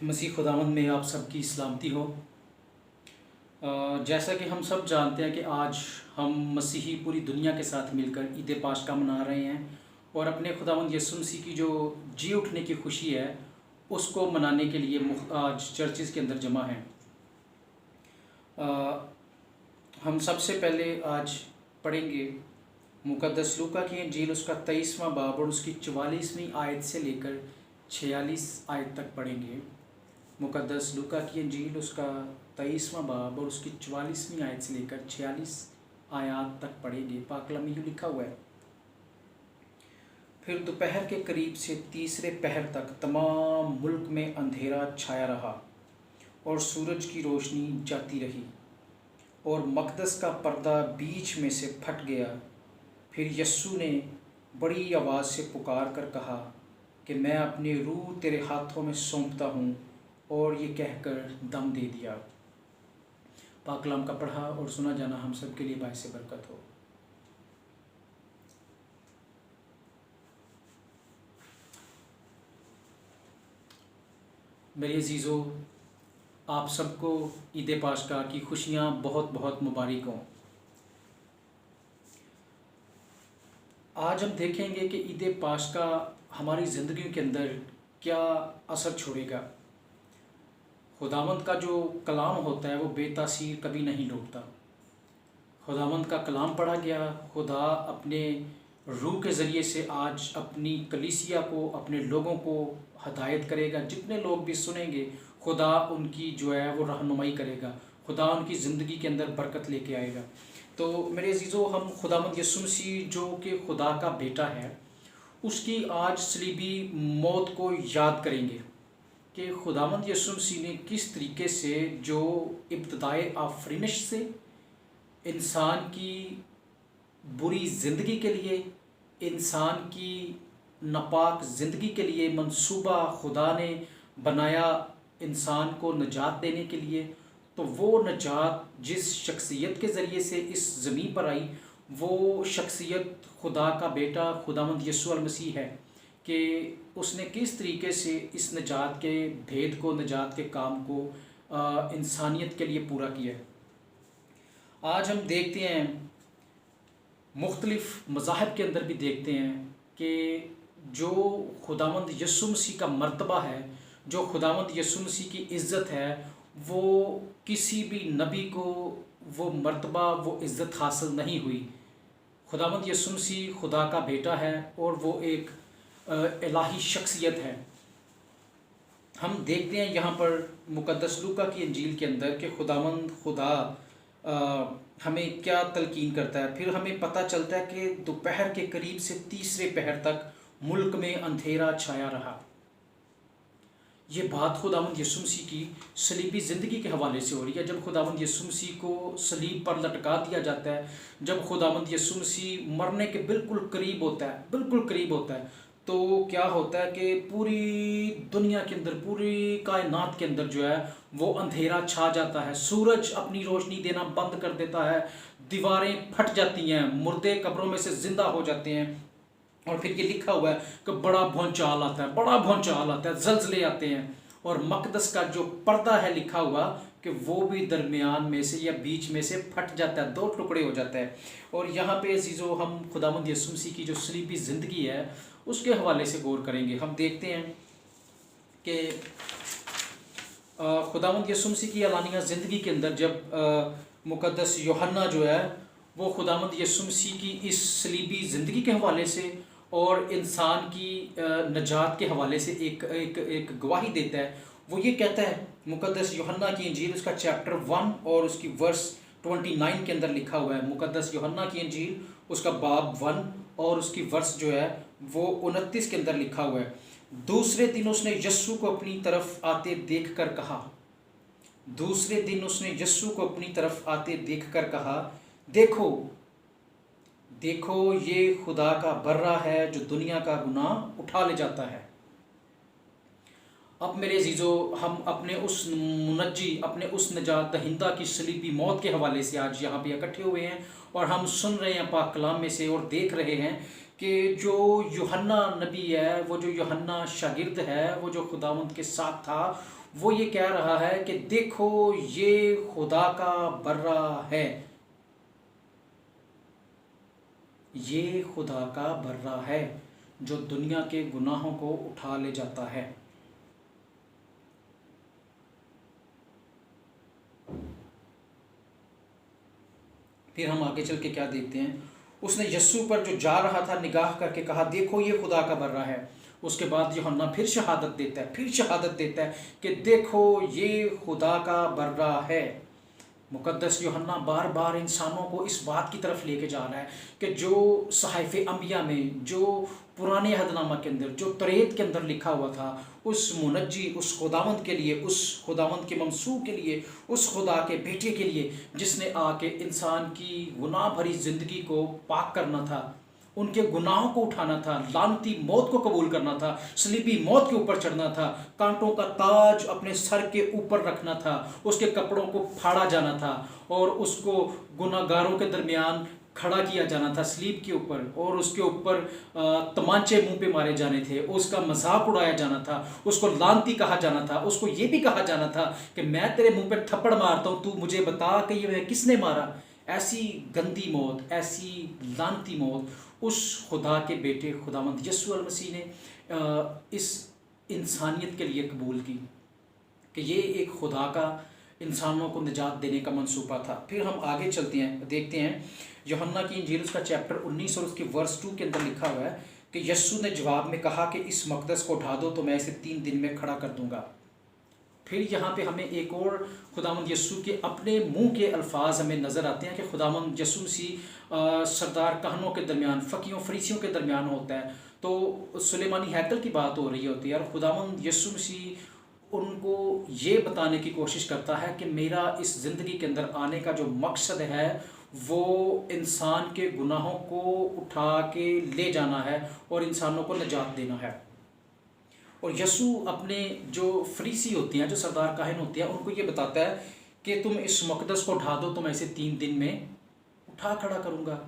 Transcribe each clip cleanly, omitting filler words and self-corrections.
मसीह खुदावंद में आप सबकी सलामती हो। जैसा कि हम सब जानते हैं कि आज हम मसीही पूरी दुनिया के साथ मिलकर ईद पाशका मना रहे हैं और अपने खुदावंद यीशु मसीह की जो जी उठने की खुशी है उसको मनाने के लिए आज चर्चिज़ के अंदर जमा हैं। हम सबसे पहले आज पढ़ेंगे मुकद्दस लूका की इंजील उसका 23वां बाब और उसकी 44वीं आयत से लेकर 46 आयत तक पढ़ेंगे। मुकद्दस लूका की इंजील उसका 23वां बाब और उसकी 44वीं आयत से लेकर 46 आयत तक पढ़ेंगे। पाक कलाम में यूँ लिखा हुआ है, फिर दोपहर के करीब से तीसरे पहर तक तमाम मुल्क में अंधेरा छाया रहा और सूरज की रोशनी जाती रही और मकदस का पर्दा बीच में से फट गया। फिर यस्सु ने बड़ी आवाज़ से पुकार कर कहा कि मैं अपनी रूह तेरे हाथों में सौंपता हूँ, और ये कहकर दम दे दिया। पाक कलाम का पढ़ा और सुना जाना हम सब के लिए बाइस बरकत हो। मेरे अजीज़ों, आप सबको ईद पाशका की खुशियाँ बहुत बहुत मुबारक हों। आज हम देखेंगे कि ईद पाशका हमारी ज़िंदगी के अंदर क्या असर छोड़ेगा। खुदावंद का जो कलाम होता है वो बेतासीर कभी नहीं लौटता। खुदावंद का कलाम पढ़ा गया, खुदा अपने रूह के ज़रिए से आज अपनी कलीसिया को, अपने लोगों को हदायत करेगा। जितने लोग भी सुनेंगे खुदा उनकी जो है वो रहनुमाई करेगा, खुदा उनकी ज़िंदगी के अंदर बरकत लेके आएगा। तो मेरे अजीज़ों, हम खुदावंद यीशु मसीह जो कि खुदा का बेटा है उसकी आज सलीबी मौत को याद करेंगे कि खुदावंद यीशु मसीह ने किस तरीके से जो इब्तिदाए आफरीनिश से इंसान की बुरी ज़िंदगी के लिए, इंसान की नापाक ज़िंदगी के लिए मंसूबा खुदा ने बनाया इंसान को नजात देने के लिए। तो वो नजात जिस शख्सियत के ज़रिए से इस ज़मीन पर आई, वो शख्सियत खुदा का बेटा खुदावंद यीशु मसीह है कि उसने किस तरीके से इस नजात के भेद को, नजात के काम को इंसानियत के लिए पूरा किया है। आज हम देखते हैं, मुख्तलिफ़ मज़ाहब के अंदर भी देखते हैं कि जो खुदावंद यीशु मसीह का मर्तबा है, जो खुदावंद यीशु मसीह की इज़्ज़त है, वो किसी भी नबी को वो मर्तबा, वो इज़्ज़त हासिल नहीं हुई। खुदावंद यीशु मसीह खुदा का बेटा है और वो एक इलाही शख्सियत है। हम देखते हैं यहाँ पर मुकद्दस लूका की इंजील के अंदर कि खुदावंद खुदा हमें क्या तलकीन करता है। फिर हमें पता चलता है कि दोपहर के करीब से तीसरे पहर तक मुल्क में अंधेरा छाया रहा। ये बात खुदावंद यीशु मसीह की सलीबी ज़िंदगी के हवाले से हो रही है। जब खुदावंद यीशु मसीह को सलीब पर लटका दिया जाता है, जब खुदावंद यीशु मसीह मरने के बिल्कुल करीब होता है, बिल्कुल करीब होता है, तो क्या होता है कि पूरी दुनिया के अंदर, पूरी कायनात के अंदर जो है वो अंधेरा छा जाता है। सूरज अपनी रोशनी देना बंद कर देता है, दीवारें फट जाती हैं, मुर्दे कब्रों में से ज़िंदा हो जाते हैं। और फिर ये लिखा हुआ है कि बड़ा भूचाल आता है, बड़ा भूचाल आता है, ज़लज़ले आते हैं और मकदस का जो पर्दा है लिखा हुआ कि वो भी दरमियान में से या बीच में से फट जाता है, दो टुकड़े हो जाता है। और यहाँ पे अज़ीज़ों, हम खुदावंद यीशु मसीह की जो सलीबी ज़िंदगी है उसके हवाले से गौर करेंगे। हम देखते हैं कि खुदावंद यीशु मसीह की अलानिया ज़िंदगी के अंदर जब मुकद्दस यूहन्ना जो है वो खुदावंद यीशु मसीह की इस सलीबी ज़िंदगी के हवाले से और इंसान की नजात के हवाले से एक गवाही देता है। वो ये कहता है, मुकद्दस यूहन्ना की इंजील उसका चैप्टर 1 और उसकी वर्स 29 के अंदर लिखा हुआ है। मुकद्दस यूहन्ना की इंजील उसका बाब 1 और उसकी वर्स जो है वो 29 के अंदर लिखा हुआ है। दूसरे दिन उसने यस्सु को अपनी तरफ आते देख कर कहा, दूसरे दिन उसने यस्सु को अपनी तरफ आते देख कर कहा, देखो देखो ये खुदा का बर्रा है जो दुनिया का गुनाह उठा ले जाता है। अब मेरे अजीज़ों, हम अपने उस मुनज्जी, अपने उस नजात दहिंदा की सलीबी मौत के हवाले से आज यहाँ पे इकट्ठे हुए हैं और हम सुन रहे हैं पाक कलाम में से और देख रहे हैं कि जो यूहन्ना नबी है, वो जो यूहन्ना शागिर्द है, वो जो खुदावंद के साथ था, वो ये कह रहा है कि देखो ये खुदा का बर्रा है, ये खुदा का बर्रा है जो दुनिया के गुनाहों को उठा ले जाता है। फिर हम आगे चल के क्या देखते हैं, उसने यस्सु पर जो जा रहा था निगाह करके कहा देखो ये खुदा का बर्रा है। उसके बाद यूहन्ना फिर शहादत देता है, फिर शहादत देता है कि देखो ये खुदा का बर्रा है। मुकद्दस यूहन्ना बार बार इंसानों को इस बात की तरफ लेके जा रहा है कि जो सहाइफ़ अंबिया में, जो पुराने अहदनामा के अंदर, जो तौरात के अंदर लिखा हुआ था, उस मुनज्जी, उस खुदावंद के लिए, उस खुदावंद के ममसू के लिए, उस खुदा के बेटे के लिए जिसने आके इंसान की गुनाह भरी ज़िंदगी को पाक करना था, उनके गुनाहों को उठाना था, लानती मौत को कबूल करना था, सलीबी मौत के ऊपर चढ़ना था, कांटों का ताज अपने सर के ऊपर रखना था, उसके कपड़ों को फाड़ा जाना था और उसको गुनाहगारों के दरमियान खड़ा किया जाना था सलीब के ऊपर, और उसके ऊपर तमांचे मुंह पे मारे जाने थे, उसका मजाक उड़ाया जाना था, उसको लानती कहा जाना था, उसको ये भी कहा जाना था कि मैं तेरे मुंह पे थप्पड़ मारता हूँ, तू मुझे बता कि ये किसने मारा। ऐसी गंदी मौत, ऐसी लानती मौत उस खुदा के बेटे खुदावंद यस्सु अल मसीह ने इस इंसानियत के लिए कबूल की कि ये एक खुदा का इंसानों को निजात देने का मंसूबा था। फिर हम आगे चलते हैं, देखते हैं यूहन्ना की इंजील उसका चैप्टर 19 और उसकी वर्स 2 के अंदर लिखा हुआ है कि यस्सु ने जवाब में कहा कि इस मकदस को उठा दो तो मैं इसे 3 दिन में खड़ा कर दूंगा। फिर यहाँ पे हमें एक और खुदावंद यस्सु के अपने मुंह के अल्फाज हमें नज़र आते हैं कि खुदावंद यस्सु मसीह सरदार कहनों के दरमियान, फ़कीयों फरीसियों के दरमियान होता है, तो सुलेमानी हैकल की बात हो रही होती है और खुदावंद यस्सु मसीह उनको ये बताने की कोशिश करता है कि मेरा इस ज़िंदगी के अंदर आने का जो मकसद है वो इंसान के गुनाहों को उठा के ले जाना है और इंसानों को निजात देना है। और यस्सु अपने जो फरीसी होते हैं, जो सरदार काहिन होते हैं, उनको ये बताता है कि तुम इस मकदस को उठा दो तो मैं इसे 3 दिन में उठा खड़ा करूँगा।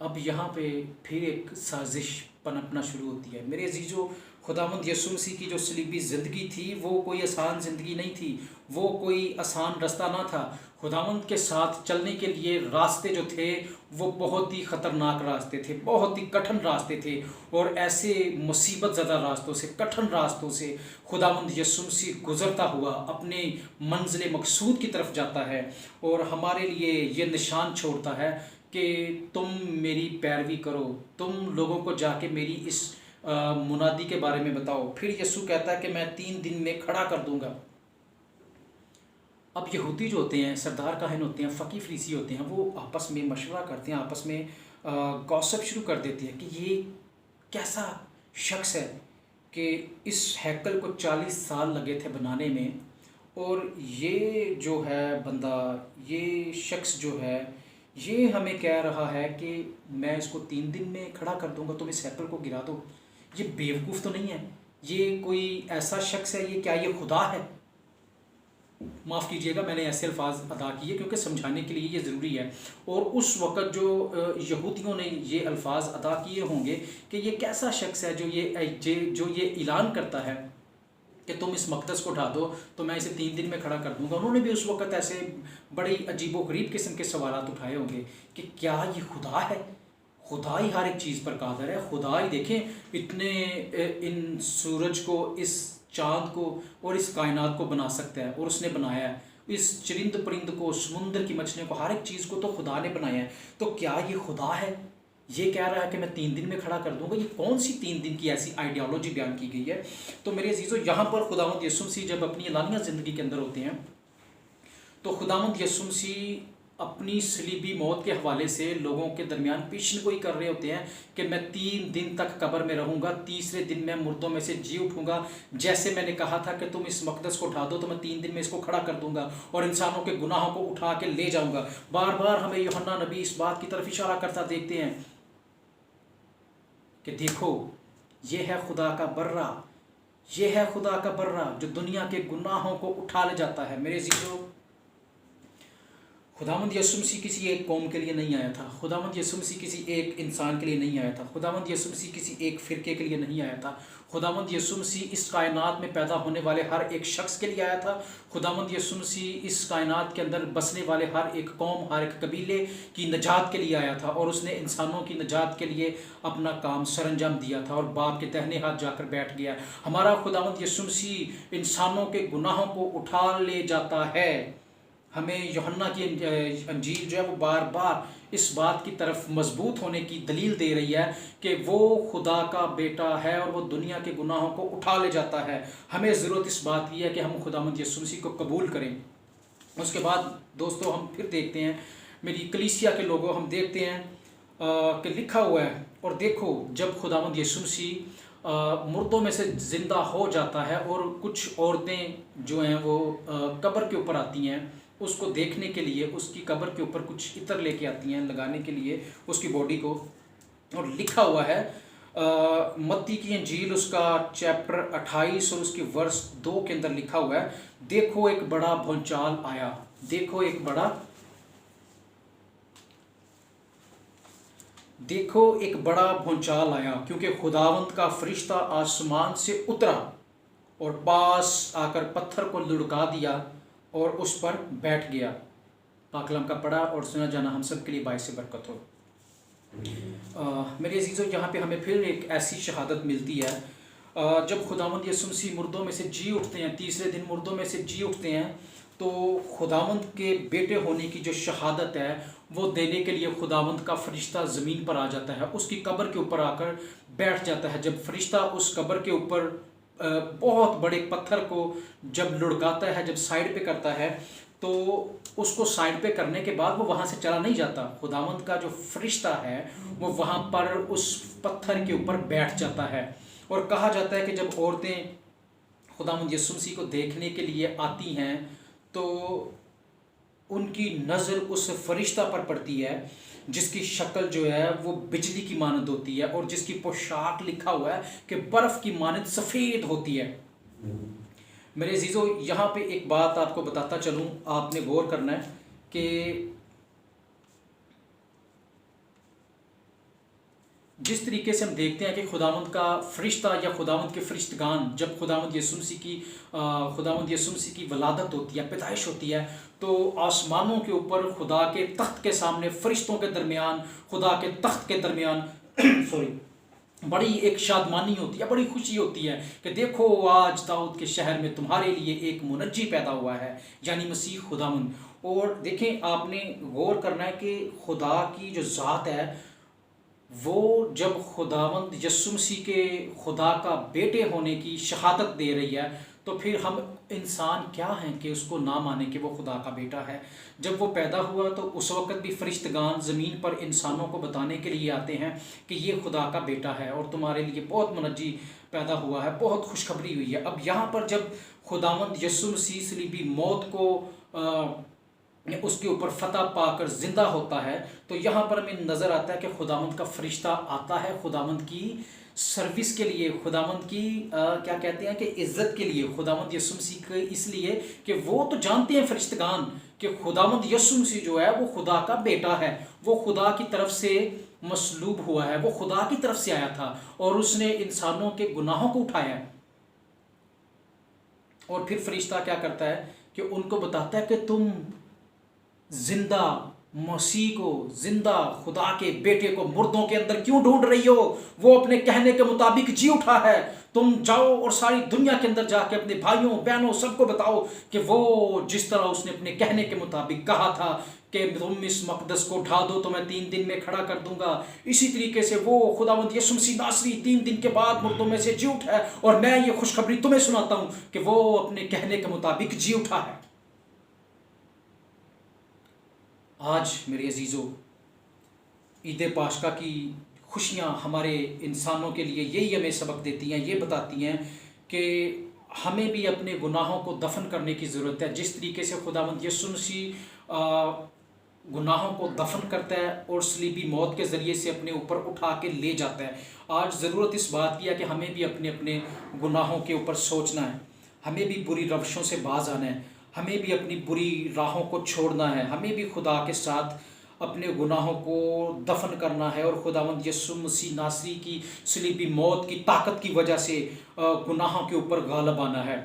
अब यहाँ पे फिर एक साजिश पनपना शुरू होती है। मेरे अजीज़ों, खुदावंद यस्सु मसीह की जो सलीबी ज़िंदगी थी वो कोई आसान ज़िंदगी नहीं थी, वो कोई आसान रास्ता ना था। खुदावंद के साथ चलने के लिए रास्ते जो थे वो बहुत ही ख़तरनाक रास्ते थे, बहुत ही कठिन रास्ते थे, और ऐसे मुसीबत ज़दा रास्तों से, कठिन रास्तों से खुदावंद यस्सु मसीह गुज़रता हुआ अपने मंजिल मकसूद की तरफ जाता है और हमारे लिए ये निशान छोड़ता है कि तुम मेरी पैरवी करो, तुम लोगों को जाके मेरी इस मुनादी के बारे में बताओ। फिर यस्सु कहता है कि मैं 3 दिन में खड़ा कर दूंगा। अब यहूदी जो होते हैं, सरदार काहिन होते हैं, फ़की फरीसी होते हैं, वो आपस में मशवरा करते हैं, आपस में गॉसिप शुरू कर देते हैं कि ये कैसा शख्स है कि इस हैकल को 40 साल लगे थे बनाने में, और ये जो है बंदा, ये शख्स जो है, ये हमें कह रहा है कि मैं इसको 3 दिन में खड़ा कर दूंगा, तुम इस हैकल को गिरा दो। ये बेवकूफ़ तो नहीं है, ये कोई ऐसा शख्स है, ये क्या ये खुदा है? माफ़ कीजिएगा, मैंने ऐसे अल्फाज अदा किए क्योंकि समझाने के लिए ये ज़रूरी है। और उस वक़्त जो यहूदियों ने ये अल्फाज अदा किए होंगे कि ये कैसा शख्स है जो ये ऐलान करता है कि तुम इस मकदस को उठा दो तो मैं इसे 3 दिन में खड़ा कर दूंगा। उन्होंने भी उस वक़्त ऐसे बड़ी अजीबो गरीब किस्म के सवालात उठाए होंगे कि क्या ये खुदा है? खुदा ही हर एक चीज़ पर कादर है। खुदा ही देखें इतने इन सूरज को, इस चाँद को और इस कायनात को बना सकता है, और उसने बनाया है इस चरिंद परिंद को, समुंदर की मछलियों को, हर एक चीज़ को तो खुदा ने बनाया है। तो क्या ये खुदा है? ये कह रहा है कि मैं 3 दिन में खड़ा कर दूंगा। ये कौन सी 3 दिन की ऐसी आइडियोलॉजी बयान की गई है? तो मेरे अजीज़ों, यहाँ पर खुदावंद यस्सु मसीह जब अपनी एलानिया ज़िंदगी के अंदर होते हैं तो खुदावंद यस्सु मसीह अपनी सलीबी मौत के हवाले से लोगों के दरमियान पेशनगोई कर रहे होते हैं कि मैं 3 दिन तक कब्र में रहूँगा, तीसरे दिन मैं मुर्दों में से जी उठूँगा, जैसे मैंने कहा था कि तुम इस मकदस को उठा दो तो मैं 3 दिन में इसको खड़ा कर दूंगा और इंसानों के गुनाहों को उठा के ले जाऊँगा। बार बार हमें यूहन्ना नबी इस बात की तरफ इशारा करता देखते हैं कि देखो ये है खुदा का बर्रा, ये है खुदा का बर्रा जो दुनिया के गुनाहों को उठा ले जाता है। मेरे अजीजों, खुदावंद यीशु मसीह किसी एक कौम के लिए नहीं आया था। खुदावंद यीशु मसीह किसी एक इंसान के लिए नहीं आया था। खुदावंद यीशु मसीह किसी एक फ़िरके के लिए नहीं आया था। खुदावंद यीशु मसीह इस कायनात में पैदा होने वाले हर एक शख्स के लिए आया था। खुदावंद यीशु मसीह इस कायनात के अंदर बसने वाले हर एक कौम, हर एक कबीले की निजात के लिए आया था और उसने इंसानों की निजात के लिए अपना काम सरअंजाम दिया था और बाप के दाहिने हाथ जाकर बैठ गया। हमारा खुदावंद यीशु मसीह इंसानों के गुनाहों को उठा ले जाता है। हमें यूहन्ना की अंजील जो है वो बार बार इस बात की तरफ मजबूत होने की दलील दे रही है कि वो खुदा का बेटा है और वो दुनिया के गुनाहों को उठा ले जाता है। हमें ज़रूरत इस बात की है कि हम खुदावंद यीशु मसीह को कबूल करें। उसके बाद दोस्तों हम फिर देखते हैं, मेरी कलीसिया के लोगों, हम देखते हैं कि लिखा हुआ है, और देखो जब खुदावंद यीशु मसीह मुर्दों में से ज़िंदा हो जाता है और कुछ औरतें जो हैं वो कब्र के ऊपर आती हैं उसको देखने के लिए, उसकी कब्र के ऊपर कुछ इत्र लेके आती हैं लगाने के लिए उसकी बॉडी को। और लिखा हुआ है मत्ती की अंजील उसका चैप्टर 28 और उसकी वर्ष 2 के अंदर लिखा हुआ है, देखो एक बड़ा भूचाल आया, देखो एक बड़ा भूचाल आया, क्योंकि खुदावंत का फरिश्ता आसमान से उतरा और पास आकर पत्थर को लुढ़का दिया और उस पर बैठ गया। पाकलम का पढ़ा और सुना जाना हम सब के लिए बाइस बरकत हो। मेरे अजीज़ों, यहाँ पे हमें फिर एक ऐसी शहादत मिलती है जब खुदावंद यीशु मसीह मुर्दों में से जी उठते हैं, तीसरे दिन मुर्दों में से जी उठते हैं, तो खुदावंद के बेटे होने की जो शहादत है वो देने के लिए खुदावंद का फरिश्ता ज़मीन पर आ जाता है, उसकी कब्र के ऊपर आकर बैठ जाता है। जब फरिश्ता उस कब्र के ऊपर बहुत बड़े पत्थर को जब लुढ़काता है, जब साइड पे करता है, तो उसको साइड पे करने के बाद वो वहाँ से चला नहीं जाता। खुदावंद का जो फरिश्ता है वो वहाँ पर उस पत्थर के ऊपर बैठ जाता है। और कहा जाता है कि जब औरतें खुदावंद यीशु मसीह को देखने के लिए आती हैं तो उनकी नज़र उस फरिश्ता पर पड़ती है जिसकी शक्ल जो है वो बिजली की मानद होती है और जिसकी पोशाक लिखा हुआ है कि बर्फ़ की मानद सफ़ेद होती है। मेरे अजीज़ों, यहाँ पे एक बात आपको बताता चलूँ, आपने गौर करना है कि जिस तरीके से हम देखते हैं कि खुदावंद का फरिश्ता या खुदावंद के फरिश्तगान, जब खुदावंद यीशु मसीह की वलादत होती है, पैदाइश होती है, तो आसमानों के ऊपर खुदा के तख्त के सामने फरिश्तों के दरमियान, खुदा के तख्त के दरमियान बड़ी एक शादमानी होती है, बड़ी खुशी होती है कि देखो आज दाऊद के शहर में तुम्हारे लिए एक मुनज्जी पैदा हुआ है, यानी मसीह खुदावंद। और देखें, आपने गौर करना है कि खुदा की जो ज़ात है वो जब खुदावंद यीशु मसीह के खुदा का बेटे होने की शहादत दे रही है, तो फिर हम इंसान क्या हैं कि उसको ना माने कि वो खुदा का बेटा है। जब वो पैदा हुआ तो उस वक़्त भी फरिश्तगान ज़मीन पर इंसानों को बताने के लिए आते हैं कि ये खुदा का बेटा है और तुम्हारे लिए बहुत मुनज्जी पैदा हुआ है, बहुत खुशखबरी हुई है। अब यहाँ पर जब खुदावंद यीशु मसीह सलीबी मौत को उसके ऊपर फतह पाकर ज़िंदा होता है, तो यहाँ पर हमें नज़र आता है कि खुदावंद का फरिश्ता आता है खुदावंद की सर्विस के लिए, खुदावंद की क्या कहते हैं कि इज़्ज़त के लिए, खुदावंद यीशु मसीह के, इसलिए कि वो तो जानते हैं फरिश्तगान कि खुदावंद यीशु मसीह जो है वो खुदा का बेटा है, वो खुदा की तरफ से मसलूब हुआ है, वो खुदा की तरफ से आया था और उसने इंसानों के गुनाहों को उठाया है। और फिर फरिश्ता क्या करता है कि उनको बताता है कि तुम जिंदा मसीह को, जिंदा खुदा के बेटे को मुर्दों के अंदर क्यों ढूंढ रही हो? वो अपने कहने के मुताबिक जी उठा है। तुम जाओ और सारी दुनिया के अंदर जाके अपने भाइयों बहनों सबको बताओ कि वो जिस तरह उसने अपने कहने के मुताबिक कहा था कि तुम इस मकदस को ढा दो तो मैं 3 दिन में खड़ा कर दूंगा, इसी तरीके से वो खुदावंद यीशु मसीह नासरी 3 दिन के बाद मुर्दों में से जी उठा है। और मैं ये खुशखबरी तुम्हें सुनाता हूँ कि वो अपने कहने के मुताबिक जी उठा है। आज मेरे अजीज़ों, ईद पाशका की खुशियाँ हमारे इंसानों के लिए यही हमें सबक देती हैं, ये बताती हैं कि हमें भी अपने गुनाहों को दफन करने की ज़रूरत है। जिस तरीके से खुदावंद यीशु मसीह गुनाहों को दफन करता है और सलीबी मौत के ज़रिए से अपने ऊपर उठा के ले जाता है, आज ज़रूरत इस बात की है कि हमें भी अपने अपने गुनाहों के ऊपर सोचना है, हमें भी बुरी रवशों से बाज आना है, हमें भी अपनी बुरी राहों को छोड़ना है, हमें भी खुदा के साथ अपने गुनाहों को दफन करना है और खुदावंद यीशु मसीह नासरी की सलीबी मौत की ताकत की वजह से गुनाहों के ऊपर गालिब आना है।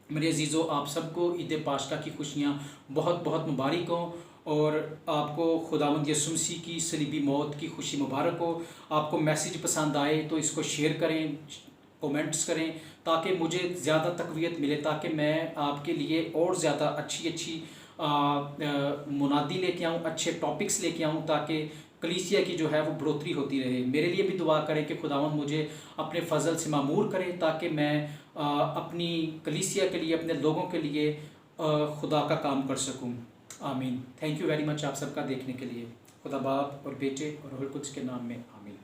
मेरे अजीज़ों, आप सबको ईद पाशका की खुशियाँ बहुत बहुत मुबारक हों और आपको खुदावंद यीशु मसीह की सलीबी मौत की खुशी मुबारक हो। आपको मैसेज पसंद आए तो इसको शेयर करें, कमेंट्स करें, ताकि मुझे ज़्यादा तक़वियत मिले, ताकि मैं आपके लिए और ज़्यादा अच्छी अच्छी मुनादी लेके आऊँ, अच्छे टॉपिक्स लेके आऊँ, ताकि कलीसिया की जो है वो बढ़ोतरी होती रहे। मेरे लिए भी दुआ करें कि खुदावंद मुझे अपने फ़ज़ल से मामूर करे, ताकि मैं अपनी कलीसिया के लिए, अपने लोगों के लिए खुदा का काम कर सकूं। आमीन। थैंक यू वेरी मच आप सबका देखने के लिए। खुदा बाप और बेटे और रूह कुद्स के नाम में आमीन।